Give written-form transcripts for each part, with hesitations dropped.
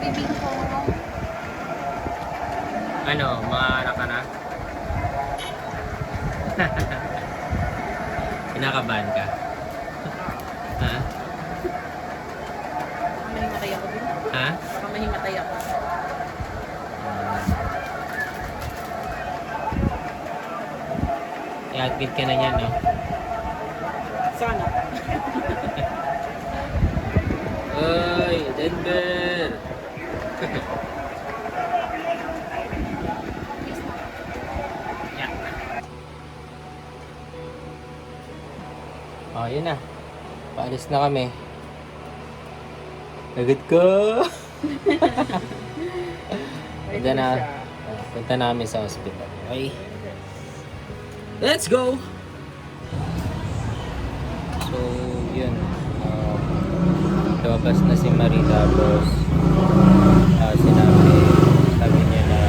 bibing ko. Ano, mga anak ka na? Kinakabahan ka? Ha? Baka mahimatay ako din. Ha? Baka mahimatay ako. I-admit ka na niyan, no? Sana. Oy, Denver! Yeah. Oh, yun na. Paalis na kami. Agad ko! Punta na. Punta namin sa hospital. Okay? Let's go! So, yun. Lumabas na si Marie tapos sabi niya na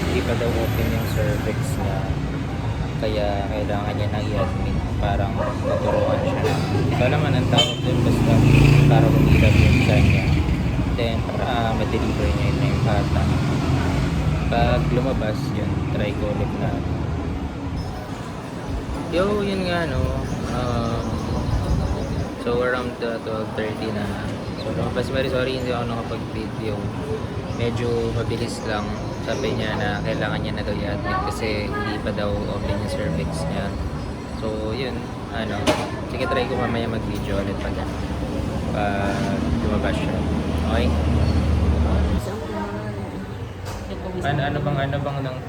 hindi pa daw open yung cervix niya. Kaya kailangan niya na i-admit. Parang maturuan siya. Ito naman ang tawag dun basta para umilab yung tiyan niya. Then, para ma-deliver niya yung bata. Pag lumabas, yun, try ko ulit na. Yo, yun nga, no. So, around 12:30 na. So, lumabas si Marie. Sorry, hindi ako nakapag-video. Medyo mabilis lang. Sabi niya na kailangan niya na daw i-admit kasi hindi pa daw open yung cervix niya. So, yun. Ano, sige, try ko mamaya mag-video ulit pag lumabas siya. Okay?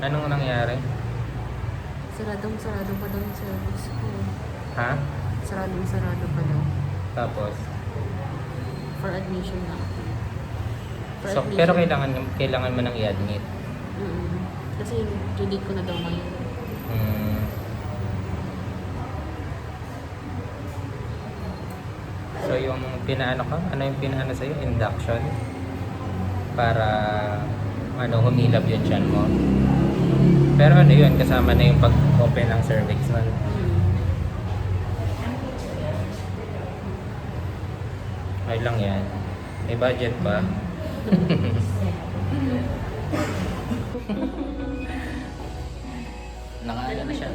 Anong nangyari? Sarado pa daw yung service ko. Ha? Sarado pa daw. Tapos? For admission na. So, pero kailangan mo nang i-admit. Kasi due date ko na daw ngayon. So, yung pinaano ka? Ano yung pinaano sa'yo? Induction? Para humilab yung tiyan mo. Pero ano yun? Kasama na yung pag-open ng cervix nun. Okay lang yan. May budget pa. Nakaano na siya.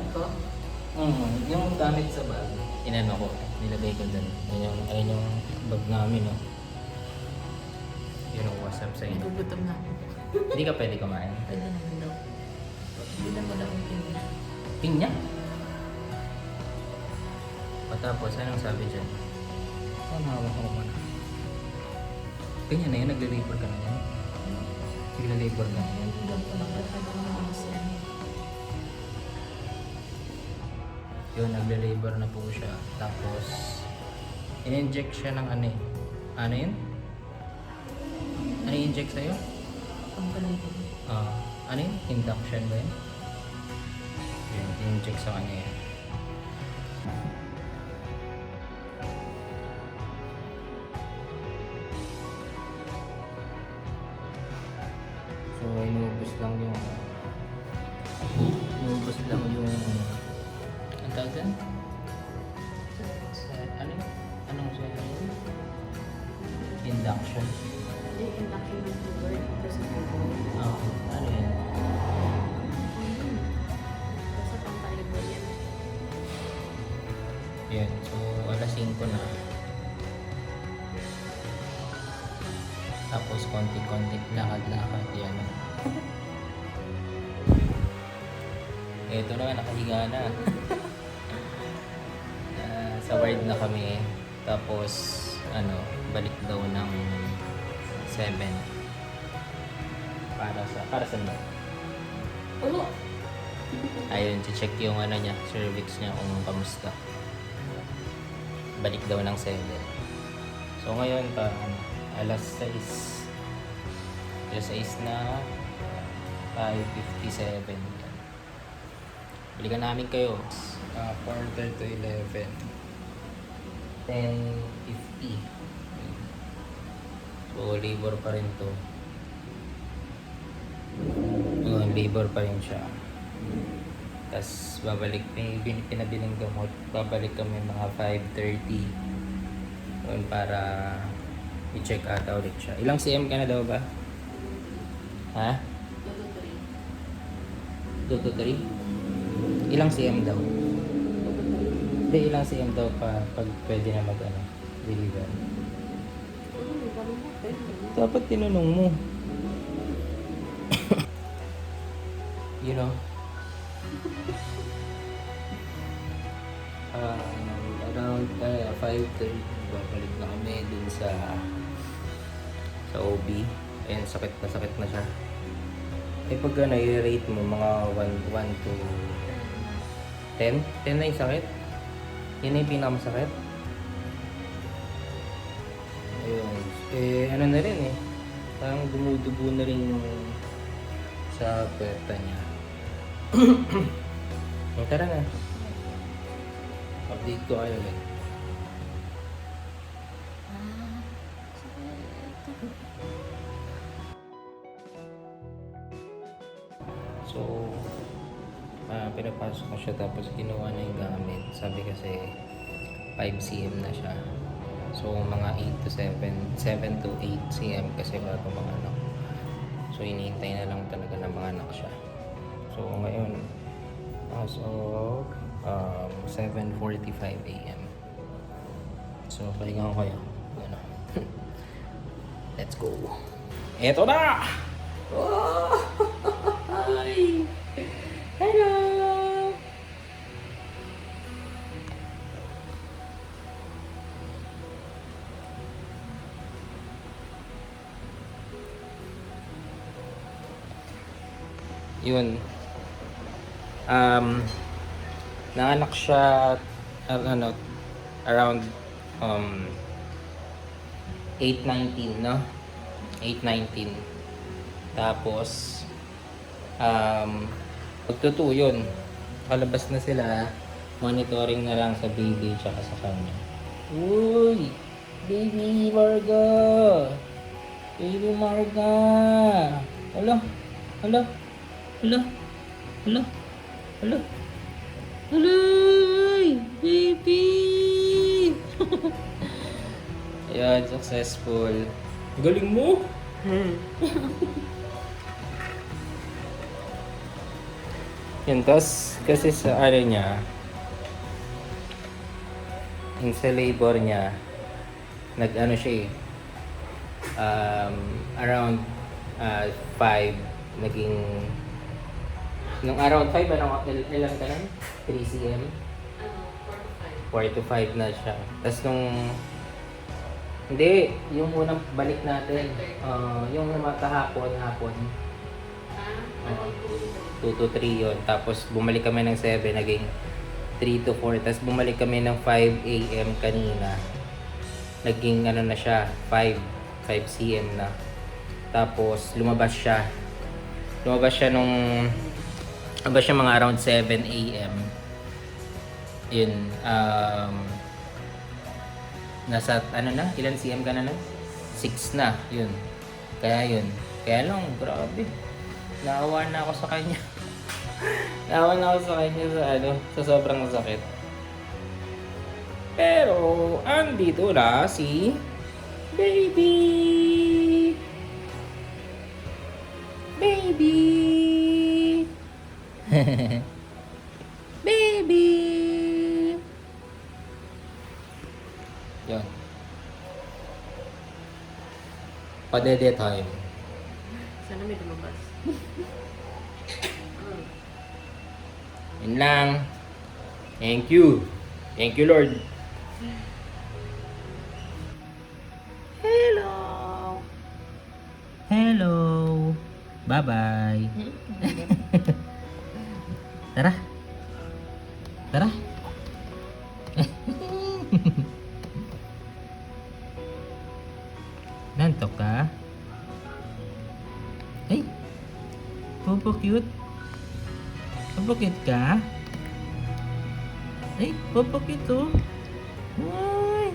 Yung gamit sa bag, inano ko, nilagay ko dun. Ayun yung bag namin, no? Yun ang WhatsApp sa inyo. Nagugutom na ako. Hindi ka pwede kumain. Pwede naman daw. Bilang mo daw yung pinya. Pinya? Patapos, anong sabi dyan? Hawak ko muna. Pinya na yun, nagle-labor ka na yan. Nagle-labor ka na yan. Hanggang ko lang kasi ako naman siya. Yun, nagle-labor na po siya. Tapos, in-inject siya ng ano eh. Ano yun? Ano i-inject sa'yo? Pangkalito. Ano yun? Induction ba yun? Yun, in-inject sa kanya yan. So, inubos lang yung ang tawag dyan? Ano yun? Anong sa induction? Hindi, yung laki ng tuber. Kasi ako. Ano yun? Basta pangkalito yan. Yan, so alas 5 na. Tapos konti-konti lakad-lakad yan. Ito na, nakahiga na. Sa ward na kami. Tapos, balik daw ng 7. Para sa no? Ulo! Ayun, check yung niya, cervix niya kung kamusta. Balik daw ng 7. So ngayon alas 6. Alas 6 na 5:57. Balikan namin kayo. Quarter to 11. 10:50. So labor pa rin to. Yun, labor pa rin siya. Tapos babalik, may pinabiling gamot. Babalik kami mga 5:30. Yun, para i-check ata ulit siya. Ilang cm ka na daw ba? Ha? 2 to 3? Ilang cm daw? Hindi, ilang cm daw pa pag pwede na mag deliver. Dapat tinanong mo. You know? Around 5:30 babalik na kami dun sa OB. Ayan, sakit na siya. Eh pag i-rate mo mga 1 to 10? 10 na yung sakit? Yun na yung pinakamasakit? Ayun. Eh ano na rin eh. Parang dumudugo na rin yung sa puweta niya. Tara na. Update ko kayo ulit. So, pinapasok ko siya tapos kinuha na yung gamit. Sabi kasi 5 cm na siya. So, mga 8 to 7 to 8 cm kasi bago mga anak. So, hinihintay na lang talaga ng mga anak siya. So, ngayon, as of 7:45 AM. So, pahinga ko kayo. Ano? Let's go. Eto na! Oh! Hi! Hello! Yun. Nanganak siya around 8:19, no? 8:19. Tapos magtuto yun. Kalabas na sila. Monitoring na lang sa baby tsaka sa kanya. Uy! Baby Marga! Baby Marga! Hala! Hala! Hala! Hala! Hala! Hala! Baby! Ayan, successful. Galing mo! Yun, tas kasi sa ano niya, yung sa labor niya, nag-ano siya around 5, naging, nung around 5, ilan ka lang? 3 cm? 4 to 5 na siya. Tas nung, hindi, yung unang balik natin, yung kahapon, 2 to 3 yun. Tapos bumalik kami ng 7, naging 3 to 4. Tapos bumalik kami ng 5 AM kanina. Naging ano na siya, 5 cm na. Tapos lumabas siya. Lumabas siya mga around 7 AM. Yun, nasa ano na, ilan cm ka na nun? 6 na, yun. Kaya lang, grabe. Naawa na ako sa kanya. Naawa na ako sa kanya sa sobrang sakit. Pero, andito na si Baby! Baby! Baby! Yun. Padede time. Sana may lumabas. Yun lang. Thank you. Thank you, Lord. Hello. Hello. Bye-bye. Tara. Tara. Nantok ka? Ay. Popo cute. Popo cute ka? Ay, popo cute oh. Ay.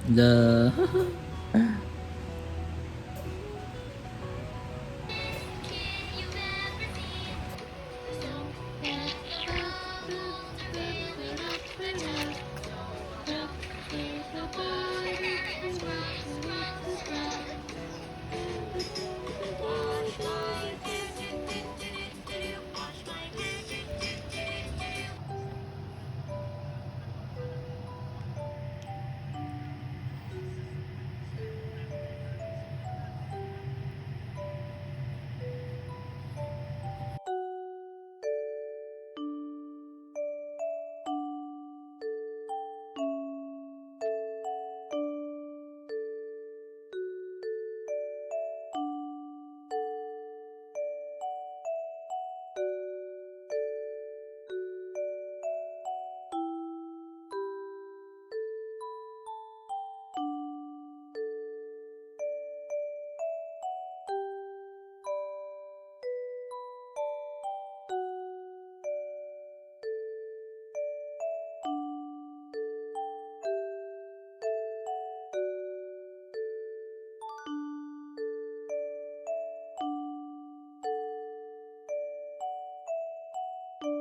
The